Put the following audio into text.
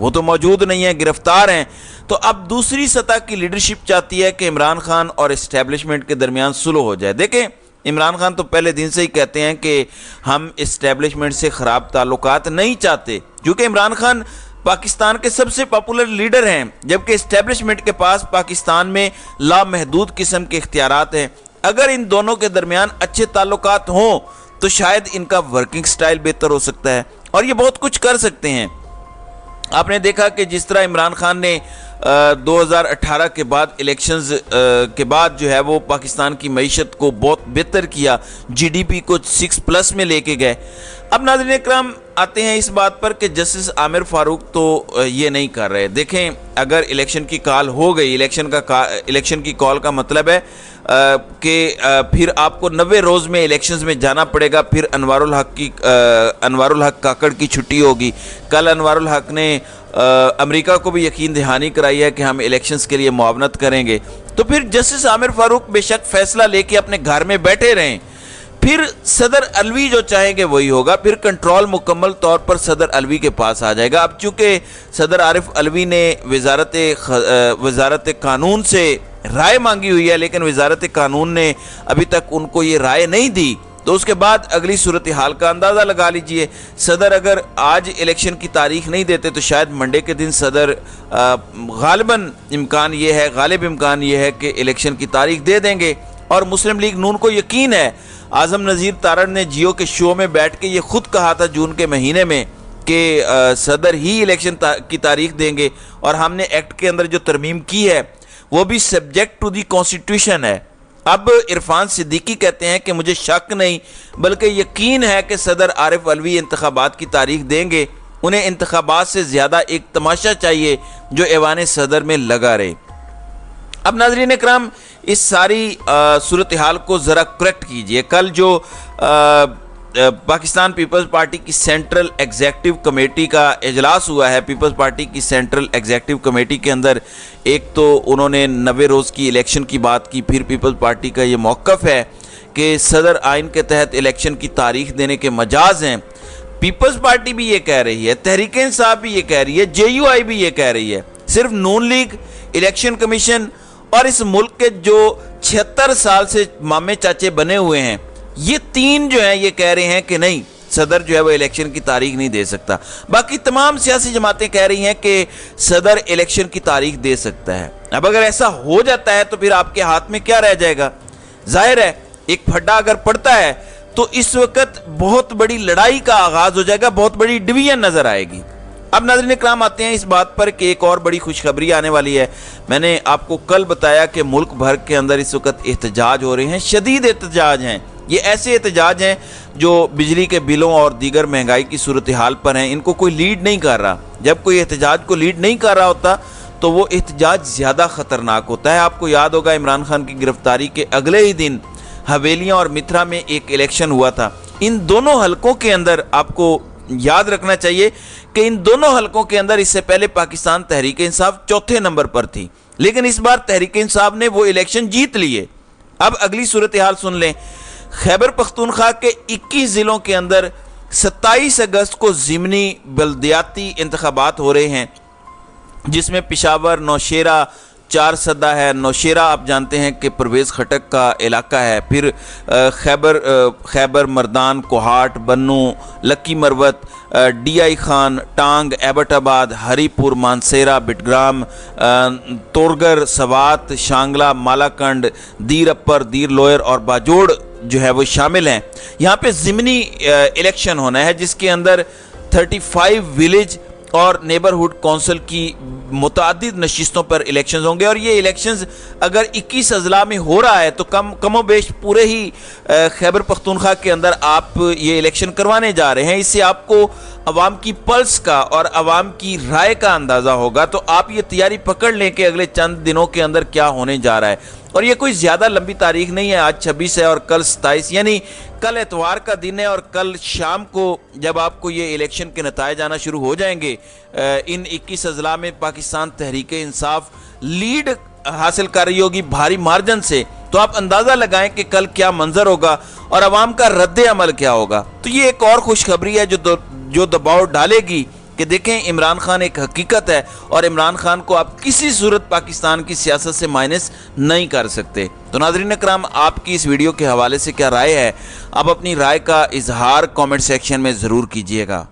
وہ تو موجود نہیں ہیں, گرفتار ہیں. تو اب دوسری سطح کی لیڈرشپ چاہتی ہے کہ عمران خان اور اسٹیبلشمنٹ کے درمیان سلو ہو جائے. دیکھیں عمران خان تو پہلے دن سے ہی کہتے ہیں کہ ہم اسٹیبلشمنٹ سے خراب تعلقات نہیں چاہتے, کیونکہ عمران خان پاکستان کے سب سے پاپولر لیڈر ہیں, جبکہ اسٹیبلشمنٹ کے پاس پاکستان میں لامحدود قسم کے اختیارات ہیں. اگر ان دونوں کے درمیان اچھے تعلقات ہوں تو شاید ان کا ورکنگ سٹائل بہتر ہو سکتا ہے اور یہ بہت کچھ کر سکتے ہیں. آپ نے دیکھا کہ جس طرح عمران خان نے 2018 کے بعد الیکشنز کے بعد جو ہے وہ پاکستان کی معیشت کو بہت بہتر کیا, جی ڈی پی کو 6+ میں لے کے گئے. اب ناظرین اکرام آتے ہیں اس بات پر کہ جسٹس عامر فاروق تو یہ نہیں کر رہے. دیکھیں اگر الیکشن کی کال ہو گئی, الیکشن کی کال کا مطلب ہے کہ پھر آپ کو 90 روز میں الیکشنز میں جانا پڑے گا. پھر انوار الحق کاکڑ کی چھٹی ہوگی. کل انوار الحق نے امریکہ کو بھی یقین دہانی کرائی ہے کہ ہم الیکشنز کے لیے معاونت کریں گے. تو پھر جسٹس عامر فاروق بے شک فیصلہ لے کے اپنے گھر میں بیٹھے رہیں, پھر صدر علوی جو چاہیں گے وہی ہوگا. پھر کنٹرول مکمل طور پر صدر علوی کے پاس آ جائے گا. اب چونکہ صدر عارف علوی نے وزارت قانون سے رائے مانگی ہوئی ہے, لیکن وزارت قانون نے ابھی تک ان کو یہ رائے نہیں دی, تو اس کے بعد اگلی صورتحال کا اندازہ لگا لیجئے. صدر اگر آج الیکشن کی تاریخ نہیں دیتے تو شاید منڈے کے دن صدر غالب امکان یہ ہے کہ الیکشن کی تاریخ دے دیں گے. اور مسلم لیگ نون کو یقین ہے, اعظم نذیر تارڑ نے جیو کے شو میں بیٹھ کے یہ خود کہا تھا جون کے مہینے میں کہ صدر ہی الیکشن کی تاریخ دیں گے, اور ہم نے ایکٹ کے اندر جو ترمیم کی ہے وہ بھی سبجیکٹ ٹو دی کانسٹیٹیوشن ہے. اب عرفان صدیقی کہتے ہیں کہ مجھے شک نہیں بلکہ یقین ہے کہ صدر عارف علوی انتخابات کی تاریخ دیں گے. انہیں انتخابات سے زیادہ ایک تماشا چاہیے جو ایوان صدر میں لگا رہے. اب ناظرین اکرام اس ساری صورتحال کو ذرا کریکٹ کیجئے. کل جو پاکستان پیپلز پارٹی کی سینٹرل ایگزیکٹو کمیٹی کا اجلاس ہوا ہے, پیپلز پارٹی کی سینٹرل ایگزیکٹو کمیٹی کے اندر ایک تو انہوں نے 90 روز کی الیکشن کی بات کی. پھر پیپلز پارٹی کا یہ موقف ہے کہ صدر آئین کے تحت الیکشن کی تاریخ دینے کے مجاز ہیں. پیپلز پارٹی بھی یہ کہہ رہی ہے, تحریک انصاف بھی یہ کہہ رہی ہے, جے یو آئی بھی یہ کہہ رہی ہے. صرف نون لیگ, الیکشن کمیشن اور اس ملک کے جو 76 سال سے مامے چاچے بنے ہوئے ہیں, یہ تین جو ہیں یہ کہہ رہے ہیں کہ نہیں, صدر جو ہے وہ الیکشن کی تاریخ نہیں دے سکتا. باقی تمام سیاسی جماعتیں کہہ رہی ہیں کہ صدر الیکشن کی تاریخ دے سکتا ہے. اب اگر ایسا ہو جاتا ہے تو پھر آپ کے ہاتھ میں کیا رہ جائے گا؟ ظاہر ہے ایک پھڈا اگر پڑتا ہے تو اس وقت بہت بڑی لڑائی کا آغاز ہو جائے گا, بہت بڑی ڈویژن نظر آئے گی. اب ناظرین اکرام آتے ہیں اس بات پر کہ ایک اور بڑی خوشخبری آنے والی ہے. میں نے آپ کو کل بتایا کہ ملک بھر کے اندر اس وقت احتجاج ہو رہے ہیں, شدید احتجاج ہیں. یہ ایسے احتجاج ہیں جو بجلی کے بلوں اور دیگر مہنگائی کی صورتحال پر ہیں. ان کو کوئی لیڈ نہیں کر رہا. جب کوئی احتجاج کو لیڈ نہیں کر رہا ہوتا تو وہ احتجاج زیادہ خطرناک ہوتا ہے. آپ کو یاد ہوگا عمران خان کی گرفتاری کے اگلے ہی دن حویلیاں اور متھرا میں ایک الیکشن ہوا تھا. ان دونوں حلقوں کے اندر آپ کو یاد رکھنا چاہیے کہ ان دونوں حلقوں کے اندر اس سے پہلے پاکستان تحریک انصاف چوتھے نمبر پر تھی, لیکن اس بار تحریک انصاف نے وہ الیکشن جیت لیے. اب اگلی صورتحال سن لیں. خیبر پختونخوا کے 21 ضلعوں کے اندر 27 اگست کو ضمنی بلدیاتی انتخابات ہو رہے ہیں, جس میں پشاور, نوشیرہ, چارسدہ ہے. نوشیرہ آپ جانتے ہیں کہ پرویز خٹک کا علاقہ ہے. پھر خیبر مردان, کوہاٹ, بنو, لکی مروت, ڈی آئی خان, ٹانگ, ایبٹ آباد, ہری پور, مانسیرہ, بٹگرام, تورگر, سوات, شانگلہ, مالاکنڈ, دیر اپر, دیر لوئر اور باجوڑ جو ہے وہ شامل ہیں. یہاں پہ ضمنی الیکشن ہونا ہے جس کے اندر 35 ولیج اور نیبرہڈ کونسل کی متعدد نشستوں پر الیکشنز ہوں گے. اور یہ الیکشنز اگر 21 اضلاع میں ہو رہا ہے تو کم و بیش پورے ہی خیبر پختونخوا کے اندر آپ یہ الیکشن کروانے جا رہے ہیں. اس سے آپ کو عوام کی پلس کا اور عوام کی رائے کا اندازہ ہوگا. تو آپ یہ تیاری پکڑ لیں کہ اگلے چند دنوں کے اندر کیا ہونے جا رہا ہے. اور یہ کوئی زیادہ لمبی تاریخ نہیں ہے. آج 26 ہے اور کل 27, یعنی کل اتوار کا دن ہے. اور کل شام کو جب آپ کو یہ الیکشن کے نتائج آنا شروع ہو جائیں گے, ان 21 اضلاع میں پاکستان تحریک انصاف لیڈ حاصل کر رہی ہوگی بھاری مارجن سے, تو آپ اندازہ لگائیں کہ کل کیا منظر ہوگا اور عوام کا رد عمل کیا ہوگا. تو یہ ایک اور خوشخبری ہے جو دباؤ ڈالے گی کہ دیکھیں عمران خان ایک حقیقت ہے اور عمران خان کو آپ کسی صورت پاکستان کی سیاست سے مائنس نہیں کر سکتے۔ تو ناظرین اکرام، آپ کی اس ویڈیو کے حوالے سے کیا رائے ہے؟ آپ اپنی رائے کا اظہار کامنٹ سیکشن میں ضرور کیجیے گا۔